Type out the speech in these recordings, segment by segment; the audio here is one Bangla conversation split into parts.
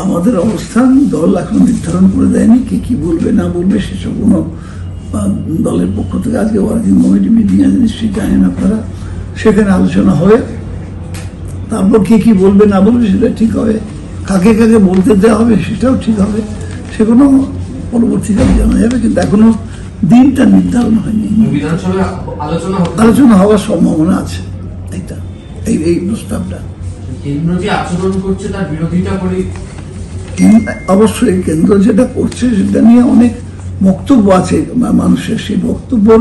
আমাদের অবস্থান দল এখন নির্ধারণ করে দেয়নি, কে কি বলবে না বলবে সেসব কোনো দলের পক্ষ থেকে আজকে ওয়ার্কিং কমিটি মিটিং আছে, নিশ্চয়ই জানেন আপনারা, সেখানে আলোচনা হবে। তারপর কে কি বলবে না বলবে সেটা ঠিক হবে, কাকে কাকে বলতে দেওয়া হবে সেটাও ঠিক হবে, সেগুলো পরবর্তীকালে জানা যাবে। কিন্তু এখনো দিনটা নির্ধারণ হয়নি। আলোচনা হওয়ার সম্ভাবনা আছে এটা, এই প্রস্তাবটা। কেন্দ্র যে আচরণ করছে তার বিরোধিতা করে অবশ্যই কেন্দ্র যেটা করছে সেটা নিয়ে অনেক বক্তব্য আছে মানুষের, সেই বক্তব্যর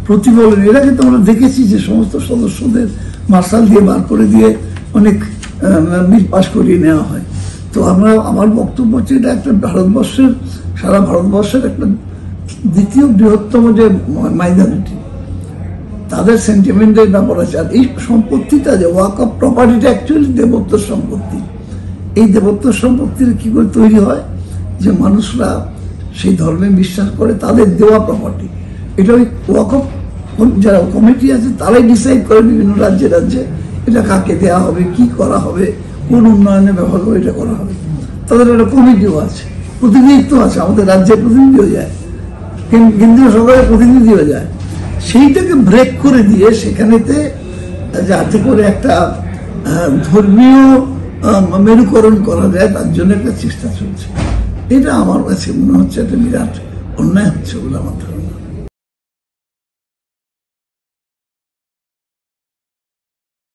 প্রতিফলন এর আগে তো আমরা দেখেছি যে সমস্ত সদস্যদের মার্শাল দিয়ে বার করে দিয়ে অনেক বিল পাস করিয়ে নেওয়া হয়। তো আমার বক্তব্য হচ্ছে এটা একটা ভারতবর্ষের, সারা ভারতবর্ষের একটা দ্বিতীয় বৃহত্তম যে মাইনরিটি, তাদের সেন্টিমেন্টের ব্যাপার আছে। আর এই সম্পত্তিটা যে ওয়াকফ প্রপার্টিটা অ্যাকচুয়ালি দেবত্বর সম্পত্তি। এই দেবত্বর সম্পত্তির কি করে তৈরি হয়, যে মানুষরা সেই ধর্মে বিশ্বাস করে তাদের দেওয়া প্রপার্টি। এটা ওই ওয়াকফ যারা কমিটি আছে তারাই ডিসাইড করে বিভিন্ন রাজ্যে রাজ্যে এটা কাকে দেওয়া হবে, কি করা হবে, কোন উন্নয়নে ব্যবহার করে এটা করা হবে। তাদের একটা কমিটিও আছে, প্রতিনিধিত্ব আছে, আমাদের রাজ্যের প্রতিনিধিও যায়, কেন্দ্রীয় সরকারের প্রতিনিধিও যায়। সেইটাকে ব্রেক করে দিয়ে সেখানেতে যাতে করে একটা ধর্মীয় মেরুকরণ করা যায় তার জন্য একটা চেষ্টা চলছে। এটা আমার কাছে মনে হচ্ছে একটা বিরাট অন্যায় হচ্ছে বলে আমার ধারণা।